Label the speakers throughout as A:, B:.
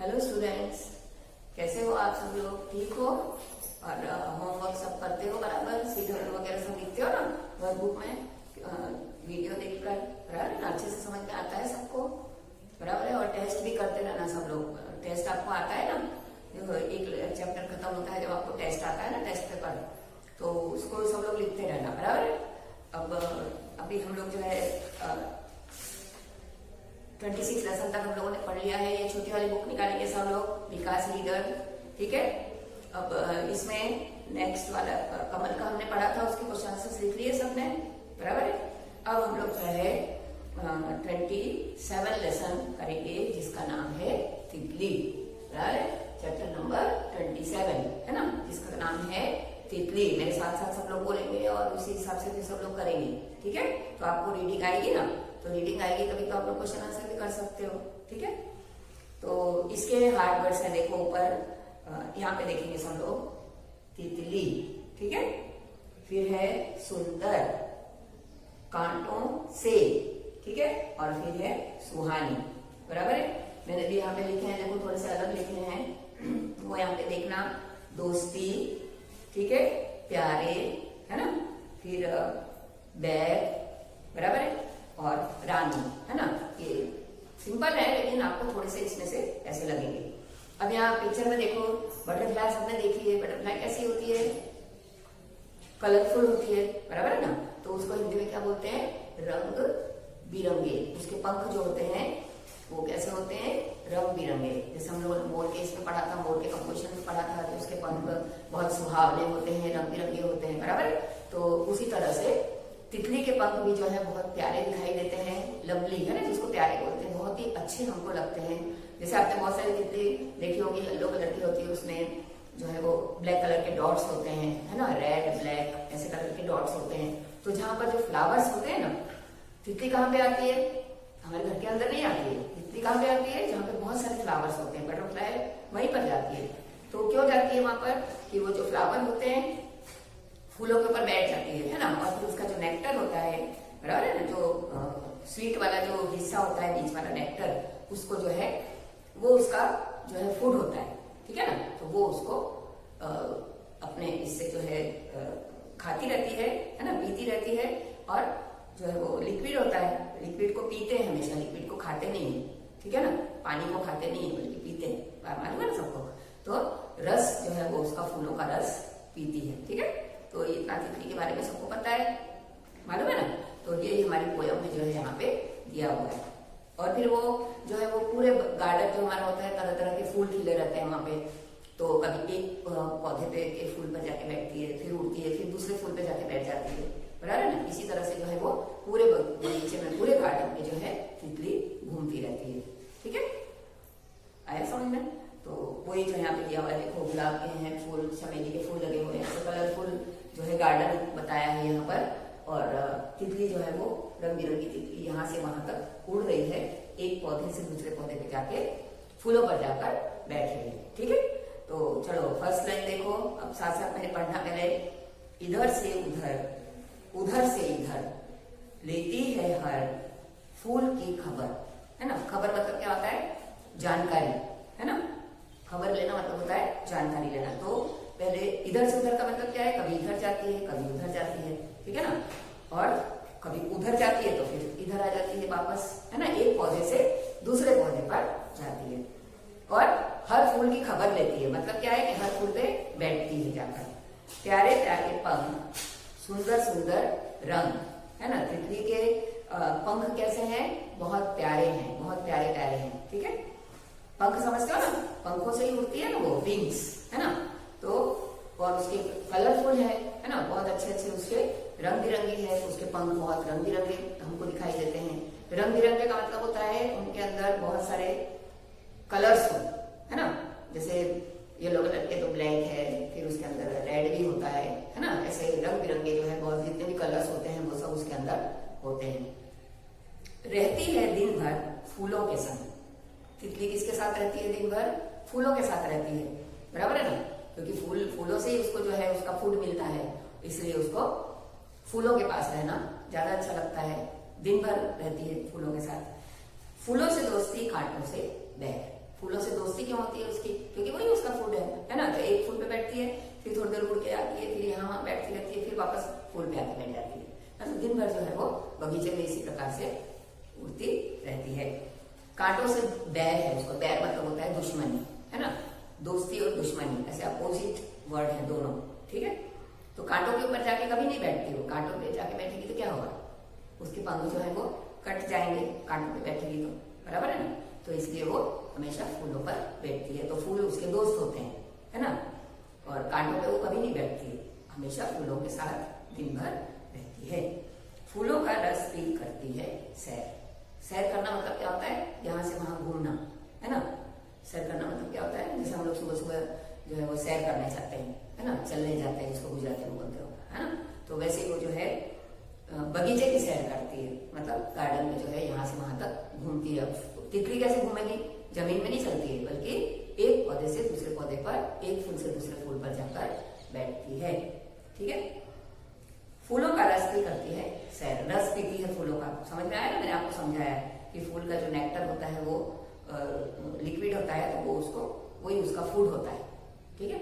A: Hello students, कैसे हो आप सब लोग? ठीक हो? और होमवर्क सब करते हो बराबर? सीधर वगैरह सब लिखते हो ना वर्कबुक में, वीडियो देखकर, बराबर ना? अच्छे से समझ में आता है सबको, बराबर है? और टेस्ट भी करते रहना सब लोग। टेस्ट आपको आता है ना? देखो, एक चैप्टर खत्म होता है जब आपको टेस्ट आता है ना, टेस्ट पेपर, तो उसको सब लोग लिखते रहना, बराबर है? अब अभी हम लोग जो है 26 लेसन तक हम लोगों ने पढ़ लिया है। ये छोटी वाली बुक निकालेंगे सब लोग, विकास लीडर, ठीक है? अब इसमें नेक्स्ट वाला कमल का हमने पढ़ा था, उसके क्वेश्चन आंसर्स लिख लिए सबने, बराबर है? अब हम लोग जो है 27 लेसन करेंगे जिसका नाम है तितली, बराबर है? चैप्टर नंबर 27 है ना, जिसका नाम है तितली। मेरे साथ साथ सब लोग बोलेंगे और उसी हिसाब से भी सब लोग करेंगे, ठीक है? तो आपको रीडिंग आएगी ना, तो रीडिंग आएगी तभी तो आप लोग क्वेश्चन आंसर भी कर सकते हो, ठीक है? तो इसके हार्ड वर्ड्स है, देखो ऊपर यहाँ पे देखेंगे सब लोग, तितली, ठीक है? फिर है सुंदर, कांटों से, ठीक है? और फिर है सुहानी, बराबर है? मैंने भी यहाँ पे लिखे हैं, देखो थोड़े से अलग लिखे हैं, वो यहाँ पे देखना। दोस्ती, ठीक है? प्यारे, है ना? फिर बैग, बराबर है? और रानी, है ना? ये सिंपल है लेकिन आपको थोड़े से इसमें से ऐसे लगेंगे। अब यहाँ पिक्चर में देखो, बटरफ्लाई सबने देखी है। बटरफ्लाई कैसी होती है? कलरफुल होती है, बराबर है ना? तो उसको हिंदी में क्या बोलते हैं? रंग बिरंगे। उसके पंख जो होते हैं वो कैसे होते हैं? रंग बिरंगे। जैसे हम लोग मोर के इसमें पढ़ा था, मोर के कंपोजिशन में पढ़ा था, तो उसके पंख बहुत सुहावने होते हैं, रंग बिरंगे होते हैं, बराबर है? तो उसी तरह से तितली के पंख भी जो है बहुत प्यारे दिखाई देते हैं, लवली, है ना? जिसको प्यारे बोलते हैं, बहुत ही अच्छे हमको लगते हैं। जैसे आपने बहुत सारी तितली देखी होगी, येलो कलर की होती है, उसमें जो है वो ब्लैक कलर के डॉट्स होते हैं, है ना? रेड ब्लैक ऐसे कलर के डॉट्स होते हैं। तो जहां पर जो फ्लावर्स होते हैं ना, तितली कहाँ पे आती है? हमारे घर के अंदर नहीं आती है। तितली कहाँ पे आती है? जहाँ पे बहुत सारे फ्लावर्स होते हैं। बटरफ्लाई वहीं पर जाती है। तो क्यों जाती है वहां पर? कि वो जो फ्लावर होते हैं फूलों के ऊपर बैठ जाती है ना? और फिर उसका जो नेक्टर होता है, बराबर है ना, जो स्वीट वाला जो हिस्सा होता है, बीच वाला नेक्टर, उसको जो है वो उसका जो है फूड होता है, ठीक है ना? तो वो उसको अपने इससे जो है खाती रहती है ना, पीती रहती है। और जो है वो लिक्विड होता है, लिक्विड को पीते हैं हमेशा, लिक्विड को खाते नहीं है, ठीक है ना? पानी को खाते नहीं है बल्कि पीते हैं, मालूम है ना सबको? तो रस जो है वो उसका फूलों का रस पीती है, ठीक है? तो ये इतना तितली के बारे में सबको पता है, मालूम है ना? तो ये हमारी पोयम में जो है यहाँ पे दिया हुआ है। और फिर वो जो है वो पूरे गार्डन जो हमारा होता है, तरह तरह के फूल खिले रहते हैं वहां पे। तो कभी एक पौधे पे एक फूल पर जाके बैठती है, फिर उड़ती है, फिर दूसरे फूल पे जाके बैठ जाती है, बराबर है ना? इसी तरह से जो है वो पूरे बगीचे में, पूरे गार्डन में जो है तितली घूमती रहती है, ठीक है? आया समझ में? तो वही जो यहाँ पे दिया हुआ है, देखो गुलाब के हैं फूल, चमेली के फूल लगे हुए हैं, तो कलरफुल जो है गार्डन बताया है यहाँ पर। और तितली जो है वो रंग बिरंगी तितली यहाँ से वहां तक उड़ रही है, एक पौधे से दूसरे पौधे पे जाके फूलों पर जाकर बैठ रही है, ठीक है? तो चलो फर्स्ट लाइन देखो। अब साथ साथ मैंने पढ़ना पहले। इधर से उधर, उधर से इधर, लेती है हर फूल की खबर, है ना? खबर मतलब क्या होता है? जानकारी, है ना? खबर लेना मतलब होता है जानकारी लेना। तो पहले इधर से उधर का मतलब क्या है? कभी इधर जाती है, कभी उधर जाती है, ठीक है ना? और कभी उधर जाती है तो फिर इधर आ जाती है वापस, है ना? एक पौधे से दूसरे पौधे पर जाती है। और हर फूल की खबर लेती है, मतलब क्या है कि हर फूल पे बैठती है जाकर। प्यारे प्यारे पंख, सुंदर सुंदर रंग, है ना? तितली के पंख कैसे हैं? बहुत प्यारे हैं, बहुत प्यारे प्यारे हैं, ठीक है? पंख समझते हो ना? पंखों से ही उड़ती है ना वो, विंग्स, है ना? तो और उसके कलरफुल है ना? बहुत अच्छे अच्छे उसके रंग बिरंगे है, उसके पंख बहुत रंग बिरंगे हमको दिखाई देते हैं। रंग बिरंगे का मतलब होता है उनके अंदर बहुत सारे कलर्स हो, है ना? जैसे येलो कलर के तो ब्लैक है, फिर उसके अंदर रेड भी होता है ना? ऐसे रंग बिरंगे जो है बहुत, जितने भी कलर्स होते हैं वो सब उसके अंदर होते हैं। रहती है दिन भर फूलों के संग। तितली किसके साथ रहती है दिन भर? फूलों के साथ रहती है, बराबर है ना? क्योंकि फूलों से ही उसको जो है उसका फूड मिलता है, इसलिए उसको फूलों के पास रहना ज्यादा अच्छा लगता है। दिन भर रहती है फूलों के साथ। फूलों से दोस्ती, कांटों से बैर। फूलों से दोस्ती दोस्ती क्यों होती है उसकी? क्योंकि वही उसका फूड है ना। तो एक फूल पे बैठती है, फिर थोड़ी देर उड़ के आती है, फिर यहाँ बैठती रहती है, फिर वापस फूल पे आके बैठ जाती है। तो दिन भर जो है वो बगीचे में इसी प्रकार से उड़ती रहती है। कांटों से बैर है उसको, बैर मतलब होता है दुश्मनी, है ना। दोस्ती और दुश्मनी ऐसे अपोजिट वर्ड है दोनों, ठीक है। तो कांटों के ऊपर जाके कभी नहीं बैठती वो, कांटों पे जाके बैठेगी तो क्या होगा, उसके पंख जो है वो कट जाएंगे, कांटों पे बैठेगी तो, बराबर है ना। तो इसलिए वो हमेशा फूलों पर बैठती है। तो फूल उसके दोस्त होते हैं, है ना। और कांटों पे वो कभी नहीं बैठती, हमेशा फूलों के साथ दिन भर रहती है। फूलों का रस पी करती है सैर। सैर करना मतलब क्या होता है, यहाँ से वहां घूमना, है ना। सैर करना मतलब क्या होता है, जैसे हम लोग सुबह सुबह जो है वो सैर करने जाते हैं, है ना, चलने जाते हैं, जिसको गुजराती में बोलते हो, है ना। तो वैसे ही वो जो है बगीचे की सैर करती है, मतलब गार्डन में जो है यहाँ से वहां तक घूमती है। तितली कैसे घूमेगी, जमीन में नहीं चलती है, बल्कि एक पौधे से दूसरे पौधे पर, एक फूल से दूसरे फूल पर जाकर बैठती है, ठीक है। फूलों का रस भी करती है सैर, रस पीती है फूलों का। समझ में आया ना, मैंने आपको समझाया कि फूल का जो नेक्टर होता है वो लिक्विड होता है, तो वो उसको वही उसका फूड होता है, ठीक है।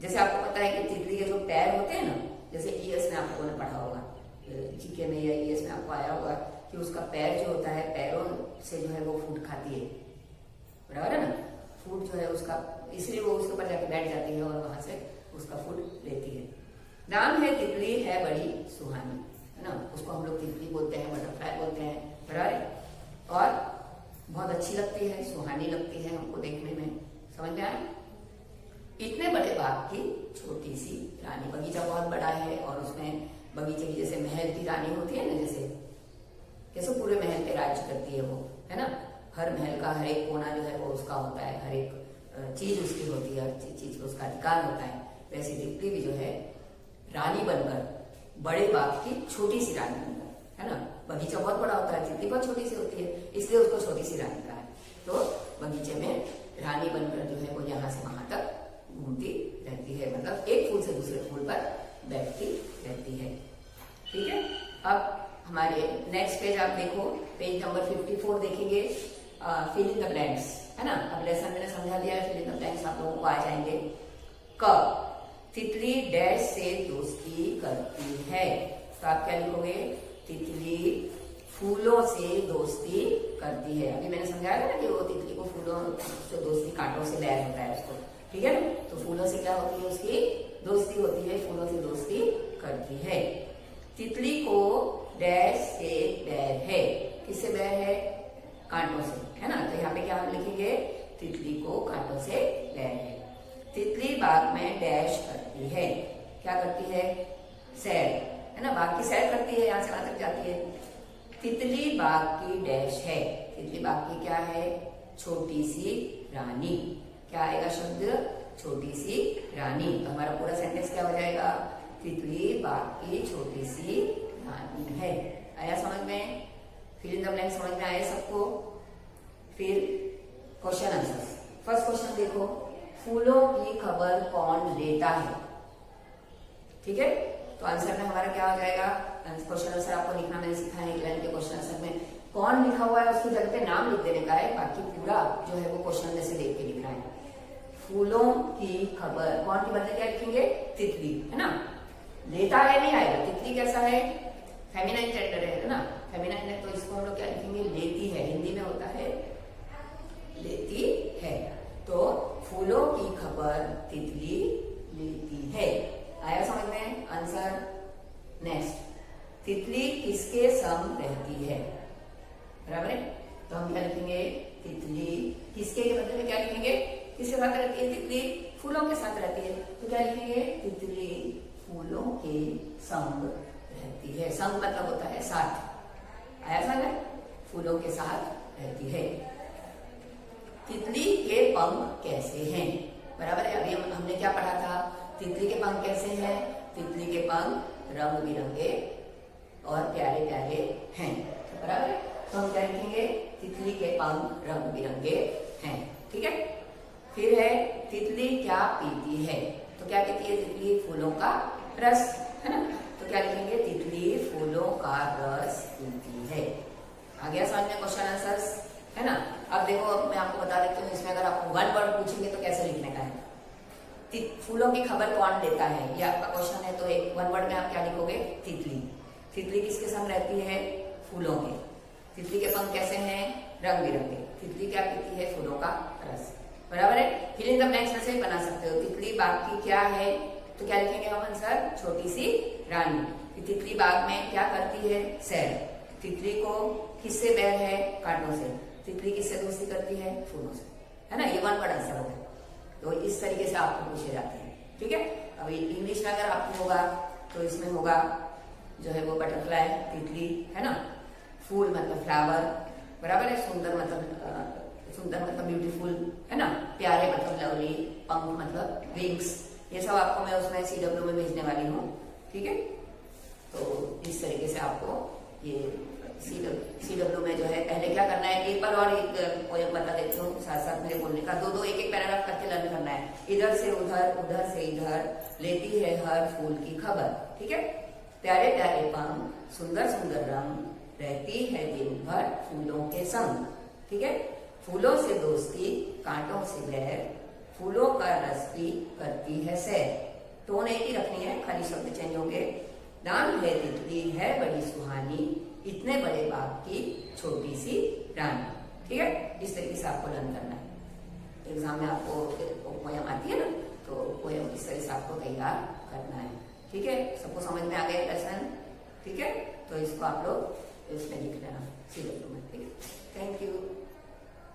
A: जैसे आपको पता है कि तितली के जो पैर होते हैं ना, जैसे ईएस में आप लोगों ने पढ़ा होगा, जीके में या ईएस में आपको आया होगा कि उसका पैर जो होता है, पैरों से जो है वो फूड खाती है, बराबर है ना। फूड जो है उसका, इसलिए वो उसके ऊपर जाके बैठ जाती है और वहां से उसका फूड लेती है। नाम है तितली है बड़ी सुहानी, है ना। उसको हम लोग तितली बोलते हैं, बटरफ्लाई बोलते हैं, बराबर। और बहुत अच्छी लगती है, सुहानी लगती है हमको देखने में, समझ में आए। इतने बड़े बाग की छोटी सी रानी, बगीचा बहुत बड़ा है और उसमें बगीचे की जैसे महल की रानी होती है ना, जैसे पूरे महल पे राज्य करती है वो, है ना। हर महल का हर एक कोना जो है वो उसका होता है, हर एक चीज उसकी होती है, हर चीज पर उसका अधिकार होता है। वैसे तितली भी जो है रानी बनकर, बड़े बाग की छोटी सी रानी बनकर, है ना। बगीचा बहुत बड़ा होता है, तितली बहुत छोटी सी होती है, इसलिए उसको छोटी सी रानी कहा है। तो बगीचे में रानी बनकर जो है वो यहाँ से वहां तक घूमती रहती है, मतलब एक फूल से दूसरे फूल पर बैठती रहती है, ठीक है। अब हमारे नेक्स्ट पेज आप देखो, पेज नंबर 54 देखेंगे, फिल इन द ब्लैंक्स, है ना। अब लेसन मैंने समझा दिया है, फिल इन द ब्लैंक्स आप लोगों को आ जाएंगे। क तितली डैश से दोस्ती करती है, तो आप क्या लिखोगे, तितली फूलों से दोस्ती करती है। अभी मैंने समझाया था ना कि वो तितली को फूलों से दोस्ती, कांटों से बैर होता है उसको, ठीक है ना। तो फूलों से क्या होती है, उसकी दोस्ती होती है, फूलों से दोस्ती करती है। तितली को डैश से बैर है, किससे बैर है, कांटों से, है ना। तो यहाँ पे क्या हम लिखेंगे, तितली को कांटों से बैर है। तितली बाग में डैश करती है, क्या करती है, सैर, है ना, बाग की सैर करती है, यहाँ से वहां तक जाती है। तितली बाग की डैश है, तितली बाग की क्या है, छोटी सी रानी। क्या आएगा शब्द, छोटी सी रानी। तो हमारा पूरा सेंटेंस क्या हो जाएगा, तितली बाग की छोटी सी रानी है। आया समझ में, फिल इन द ब्लैंक समझ में आया सबको। फिर क्वेश्चन आंसर। फर्स्ट क्वेश्चन देखो, फूलों की खबर कौन लेता है, ठीक है। तो आंसर में हमारा क्या हो जाएगा, क्वेश्चन आंसर आपको लिखना मैंने सिखाया है, के क्वेश्चन आंसर में कौन लिखा हुआ है उसकी जगह पे नाम लिख देने का है, बाकी पूरा जो है वो क्वेश्चन में से देख के लिखना है। फूलों की खबर, कौन की बदले क्या लिखेंगे, तितली, है ना। लेता है नहीं आएगा, तितली कैसा है, फेमिनाइन जेंडर है ना, फेमिनाइन है, तो इसको हम लोग क्या लिखेंगे, लेती है, हिंदी में होता है लेती है। तो फूलों की खबर तितली लेती है। आया समझ में आंसर। नेक्स्ट, तितली किसके संग रहती है, बराबर है। तो हम क्या लिखेंगे, तितली किसके के बदले में क्या लिखेंगे, किसके साथ रहती है, तितली फूलों के साथ रहती है। तो क्या लिखेंगे, तितली फूलों के संग रहती है। संग मतलब होता है साथ, आया समझ में, फूलों के साथ रहती है। तितली के पंख कैसे हैं, बराबर है। अभी हमने क्या पढ़ा था, तितली के पंख कैसे हैं, तितली के पंख रंग बिरंगे और प्यारे प्यारे हैं, बराबर है। तो हम क्या लिखेंगे, तितली के पंख रंग बिरंगे हैं, ठीक है। फिर है, तितली क्या पीती है, तो क्या पीती है, तितली फूलों का रस, है ना। तो क्या लिखेंगे, तितली फूलों का रस पीती है। आ गया समझ में क्वेश्चन आंसर, है ना। अब देखो, अब मैं आपको बता देती हूँ, इसमें अगर आपको वन वर्ड पूछेंगे तो कैसे लिखने का है। फूलों की खबर कौन लेता है, ये आपका क्वेश्चन है। तो एक वन वर्ड में आप क्या लिखोगे, तितली। तितली किसके संग रहती है, फूलों के। तितली के पंख कैसे हैं, रंग बिरंगे। तितली क्या पीती है, फूलों का रस, बराबर है। फिर इन द ब्लैंक्स में से बना सकते हो, तितली बाग की क्या है, तो क्या लिखेंगे हम आंसर, छोटी सी रानी। तितली बाग में क्या करती है, सैर। तितली को किससे बैर है, कांटों से। तितली किससे दोस्ती करती है, फूलों से, है ना। ये वन वर्ड आंसर हो गया। तो इस तरीके से आपको पूछे जाते हैं, ठीक है। अभी इंग्लिश में अगर आपको होगा तो इसमें होगा जो है वो बटरफ्लाई, तितली, है ना। फूल मतलब फ्लावर, बराबर है। सुंदर मतलब ब्यूटीफुल, है ना। प्यारे मतलब लवली, पंख मतलब विंग्स। ये सब आपको मैं उसमें CW में भेजने वाली हूँ, ठीक है। तो इस तरीके से आपको ये CW में जो है पहले क्या करना है, एक बार और एक पोएम बता देती हूँ साथ साथ मेरे बोलने का। दो एक पैराग्राफ करके लर्न करना है। इधर से उधर, उधर से इधर, लेती है हर फूल की खबर, ठीक है। प्यारे प्यारे पंख, सुंदर सुंदर रंग, रहती है दिन भर फूलों के संग, ठीक है। फूलों से दोस्ती, कांटों से बैर, फूलों का रस भी करती है सैर। टोन एक ही रखनी है, खाली शब्द चेंज होंगे। नाम है तितली, है बड़ी सुहानी, इतने बड़े बाग की छोटी सी रानी, ठीक है। इस तरीके से आपको लर्न करना है। एग्जाम में आपको पोयम आती है ना, तो पोयम इस तरह से आपको तैयार करना है, ठीक है। सबको समझ में आ गया लेसन, ठीक है। तो इसको आप लोग इसमें लिख लेना CW में, ठीक है। Thank you.